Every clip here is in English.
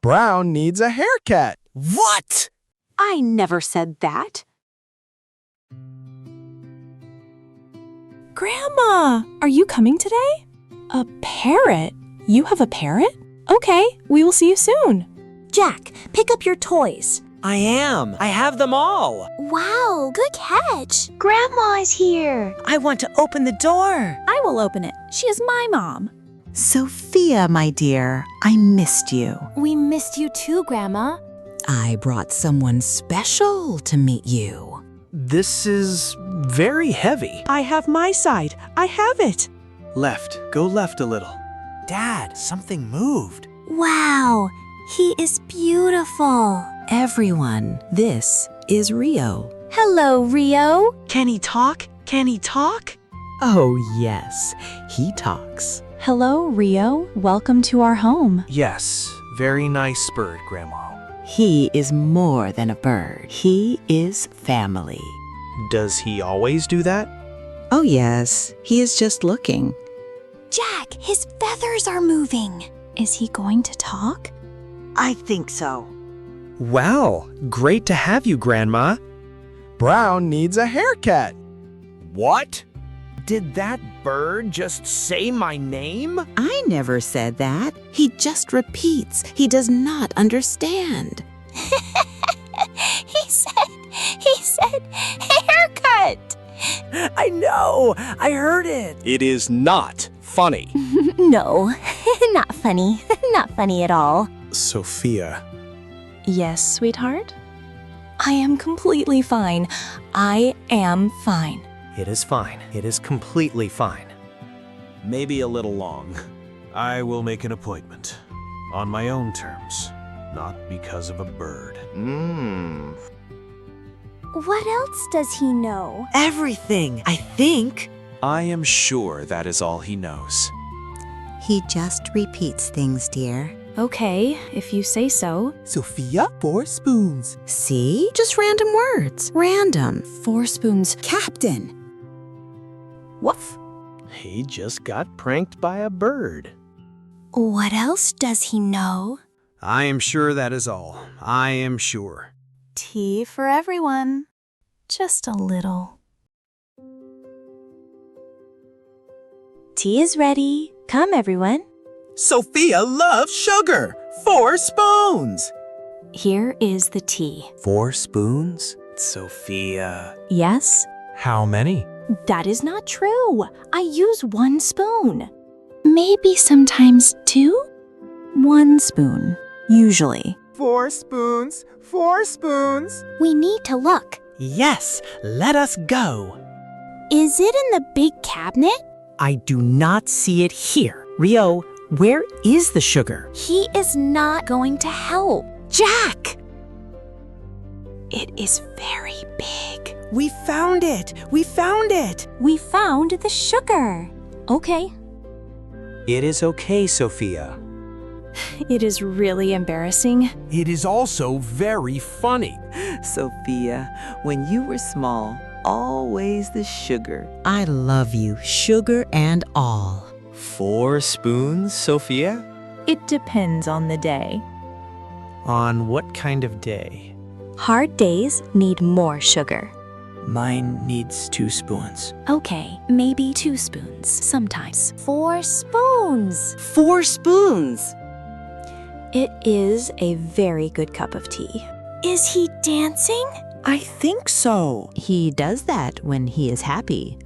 Brown needs a haircut. What? I never said that. Grandma, are you coming today? A parrot? You have a parrot? Okay, we will see you soon. Jack, pick up your toys. I am. I have them all. Wow, good catch. Grandma's here. I want to open the door. I will open it. She is my mom. Sophia, my dear, I missed you. We missed you too, Grandma. I brought someone special to meet you. This is very heavy. I have my side. I have it. Left. Go left a little. Dad, something moved. Wow, he is beautiful. Everyone, this is Rio. Hello, Rio. Can he talk? Can he talk? Oh, yes, he talks. Hello, Rio. Welcome to our home. Yes, very nice bird, Grandma. He is more than a bird. He is family. Does he always do that? Oh, yes, he is just looking. Jack, his feathers are moving. Is he going to talk? I think so. Wow, great to have you, Grandma. Brown needs a haircut. What? Did that bird just say my name? I never said that. He just repeats. He does not understand. He said haircut. I know. I heard it. It is not funny. No, not funny. Not funny at all. Sophia. Yes, sweetheart? I am completely fine. I am fine. It is fine. It is completely fine. Maybe a little long. I will make an appointment. On my own terms. Not because of a bird. What else does he know? Everything, I think. I am sure that is all he knows. He just repeats things, dear. Okay, if you say so. Sophia, 4 spoons. See? Just random words. Random. 4 spoons. Captain. Woof. He just got pranked by a bird. What else does he know? I am sure that is all. I am sure. Tea for everyone. Just a little. Tea is ready. Come, everyone. Sophia loves sugar. 4 spoons. Here is the tea. 4 spoons? Sophia. Yes? How many? That is not true. I use 1 spoon. Maybe sometimes 2? 1 spoon, usually. 4 spoons. 4 spoons. We need to look. Yes, let us go. Is it in the big cabinet? I do not see it here. Rio, where is the sugar? He is not going to help. Jack! It is very big. We found it. We found it. We found the sugar. Okay. It is okay, Sophia. It is really embarrassing. It is also very funny. Sophia, when you were small, always the sugar. I love you, sugar and all. 4 spoons, Sophia? It depends on the day. On what kind of day? Hard days need more sugar. Mine needs 2 spoons. Okay, maybe 2 spoons sometimes. 4 spoons. 4 spoons. It is a very good cup of tea. Is he dancing? I think so. He does that when he is happy.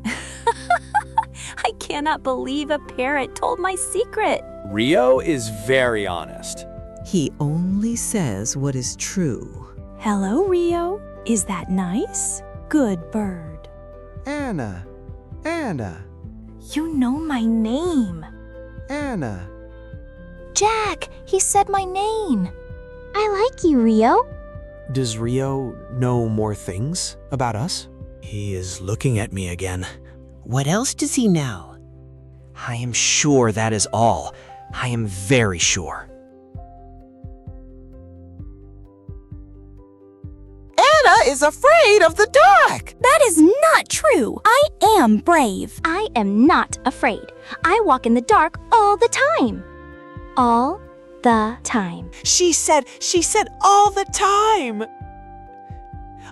I cannot believe a parrot told my secret. Rio is very honest. He only says what is true. Hello, Rio. Is that nice? Good bird. Anna. You know my name. Anna. Jack, he said my name. I like you, Rio. Does Rio know more things about us? He is looking at me again. What else does he know? I am sure that is all. I am very sure. Anna is afraid of the dark. That is not true. I am brave. I am not afraid. I walk in the dark all the time. All the time. She said all the time.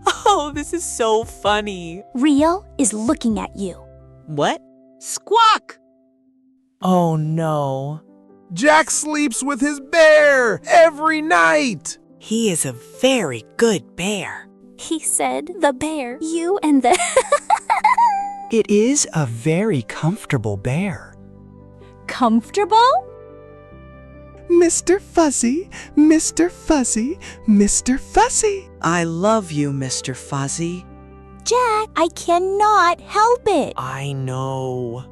Oh, this is so funny. Rio is looking at you. What? Squawk! Oh no. Jack sleeps with his bear every night. He is a very good bear. He said the bear, you and the... It is a very comfortable bear. Comfortable? Mr. Fuzzy, Mr. Fuzzy, Mr. Fuzzy. I love you, Mr. Fuzzy. Jack, I cannot help it. I know.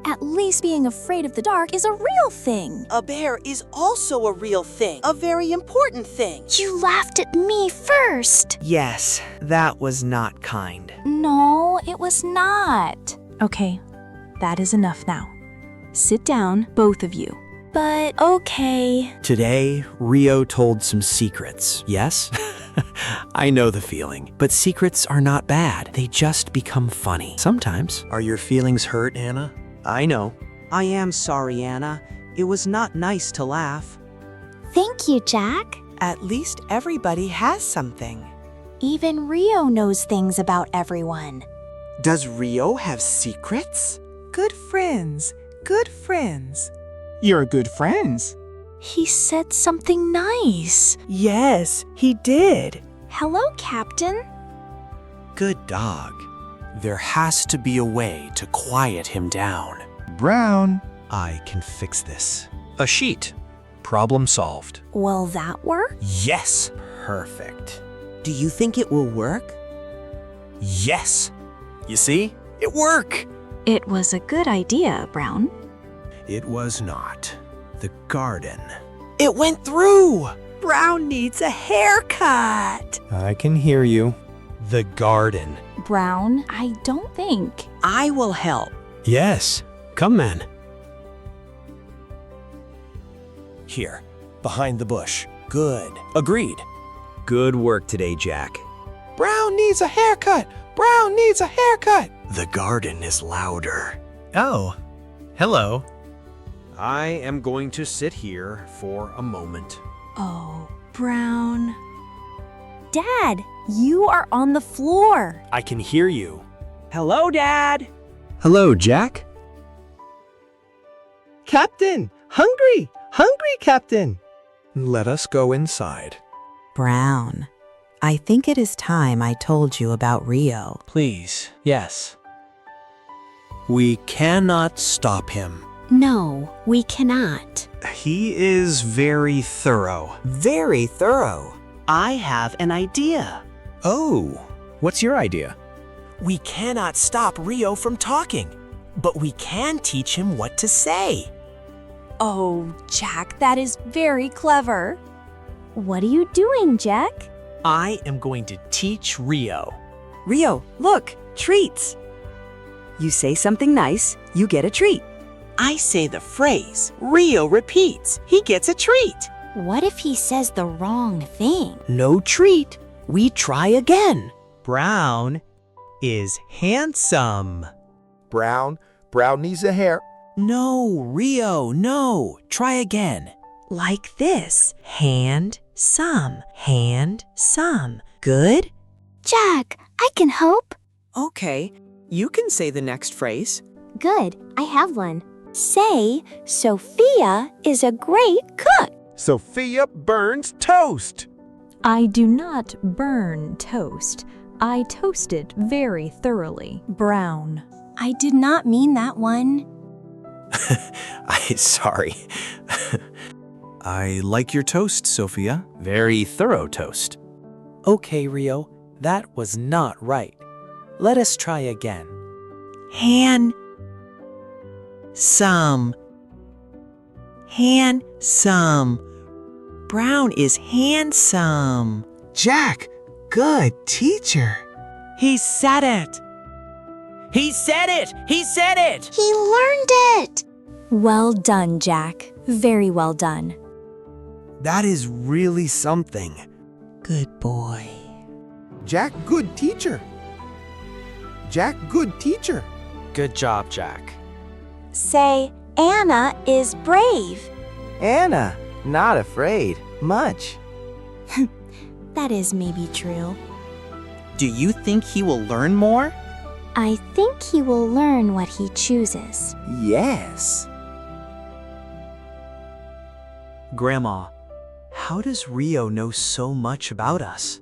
At least being afraid of the dark is a real thing. A bear is also a real thing, a very important thing. You laughed at me first. Yes, that was not kind. No, it was not. Okay, that is enough now. Sit down, both of you. But okay. Today, Rio told some secrets, yes? I know the feeling. But secrets are not bad. They just become funny. Sometimes. Are your feelings hurt, Anna? I know. I am sorry, Anna. It was not nice to laugh. Thank you, Jack. At least everybody has something. Even Rio knows things about everyone. Does Rio have secrets? Good friends, good friends. You're good friends. He said something nice. Yes, he did. Hello, Captain. Good dog. There has to be a way to quiet him down. Brown. I can fix this. A sheet. Problem solved. Will that work? Yes. Perfect. Do you think it will work? Yes. You see? It worked. It was a good idea, Brown. It was not. The garden. It went through. Brown needs a haircut. I can hear you. The garden. Brown, I don't think. I will help. Yes. Come then. Here, behind the bush. Good. Agreed. Good work today, Jack. Brown needs a haircut. Brown needs a haircut. The garden is louder. Oh, hello. I am going to sit here for a moment. Oh, Brown. Dad, you are on the floor. I can hear you. Hello, Dad. Hello, Jack. Captain, hungry, Captain. Let us go inside. Brown, I think it is time I told you about Rio. Please, yes. We cannot stop him. No, we cannot. He is very thorough. Very thorough. I have an idea. Oh, what's your idea? We cannot stop Rio from talking, but we can teach him what to say. Oh, Jack, that is very clever. What are you doing, Jack? I am going to teach Rio. Rio, look, treats. You say something nice, you get a treat. I say the phrase, Rio repeats, he gets a treat. What if he says the wrong thing? No treat. We try again. Brown is handsome. Brown needs a hair. No, Rio, no. Try again. Like this. Hand, some. Good? Jack, I can help. Okay, you can say the next phrase. Good, I have one. Say, Sophia is a great cook. Sophia burns toast. I do not burn toast. I toast it very thoroughly. Brown. I did not mean that one. Sorry. I like your toast, Sophia. Very thorough toast. Okay, Rio, that was not right. Let us try again. Handsome. Brown is handsome. Jack, good teacher. He said it. He said it. He said it. He learned it. Well done, Jack. Very well done. That is really something. Good boy. Jack, good teacher. Jack, good teacher. Good job, Jack. Say, Anna is brave. Anna, not afraid. Much. That is maybe true. Do you think he will learn more? I think he will learn what he chooses. Yes. Grandma, how does Rio know so much about us?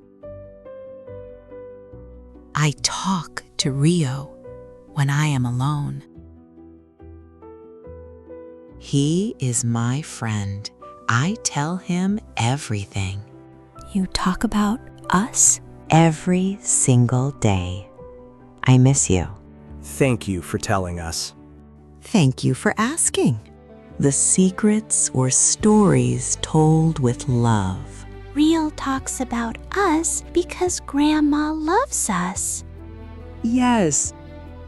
I talk to Rio when I am alone. He is my friend. I tell him everything. You talk about us? Every single day. I miss you. Thank you for telling us. Thank you for asking. The secrets or stories told with love. Rio talks about us because Grandma loves us. Yes,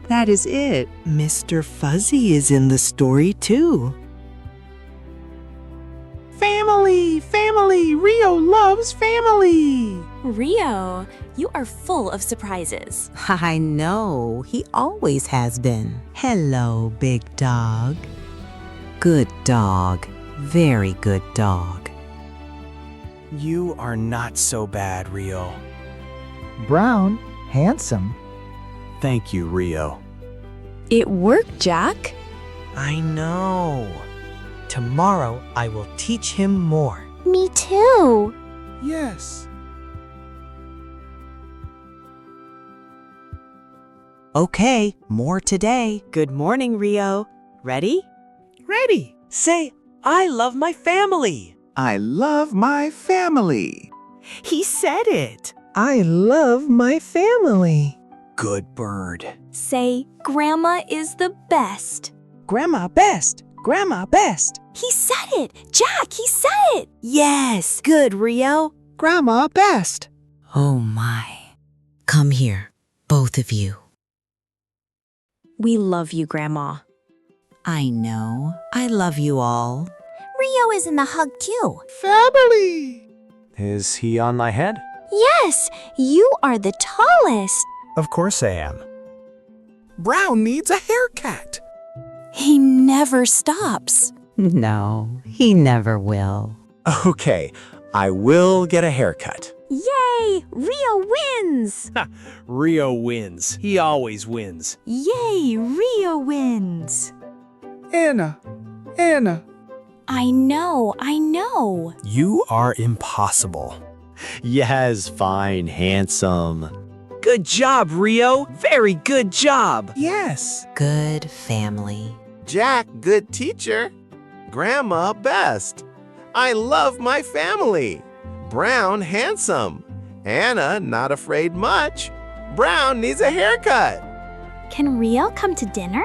that is it. Mr. Fuzzy is in the story too. Family! Family! Rio loves family! Rio, you are full of surprises. I know, he always has been. Hello, big dog. Good dog. Very good dog. You are not so bad, Rio. Brown, handsome. Thank you, Rio. It worked, Jack. I know. Tomorrow I will teach him more. Me too. Yes. Okay, more today. Good morning, Rio. Ready? Ready. Say, I love my family. I love my family. He said it. I love my family. Good bird. Say, Grandma is the best. Grandma best. Grandma best. He said it. Jack, he said it. Yes, good, Rio. Grandma best. Oh my. Come here, both of you. We love you, Grandma. I know. I love you all. Rio is in the hug too. Family! Is he on my head? Yes, you are the tallest. Of course I am. Brown needs a haircut. He never stops. No, he never will. Okay, I will get a haircut. Yay! Rio wins! Rio wins. He always wins. Yay! Rio wins! Anna. I know. You are impossible. Yes, fine, handsome. Good job, Rio. Very good job. Yes. Good family. Jack, good teacher. Grandma, best. I love my family. Brown, handsome. Anna, not afraid much. Brown needs a haircut. Can Rio come to dinner?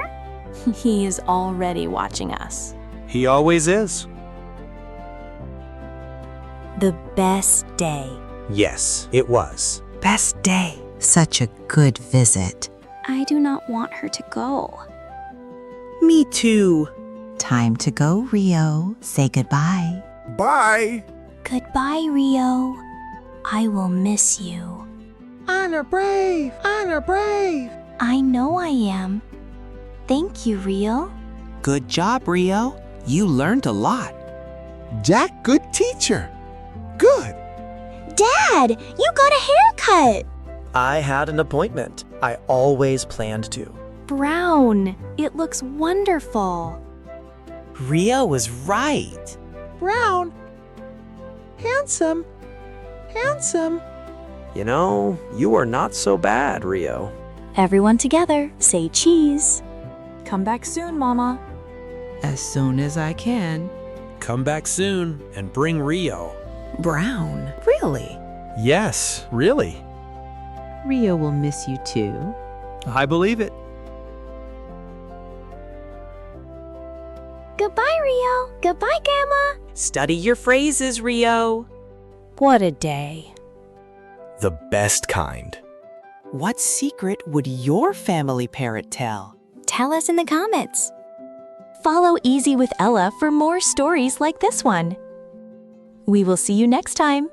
He is already watching us. He always is. The best day. Yes, it was. Best day. Such a good visit. I do not want her to go. Me too. Time to go, Rio. Say goodbye. Bye. Goodbye, Rio. I will miss you. Honor brave. Honor brave. I know I am. Thank you, Rio. Good job, Rio. You learned a lot. Jack, good teacher. Good. Dad, you got a haircut. I had an appointment. I always planned to. Brown, it looks wonderful. Rio was right. Brown. Handsome. You know, you are not so bad, Rio. Everyone together, say cheese. Come back soon, Mama. As soon as I can. Come back soon and bring Rio. Brown, really? Yes, really. Rio will miss you too. I believe it. Goodbye, Rio. Goodbye, Grandma. Study your phrases, Rio. What a day. The best kind. What secret would your family parrot tell? Tell us in the comments. Follow Easy with Ella for more stories like this one. We will see you next time.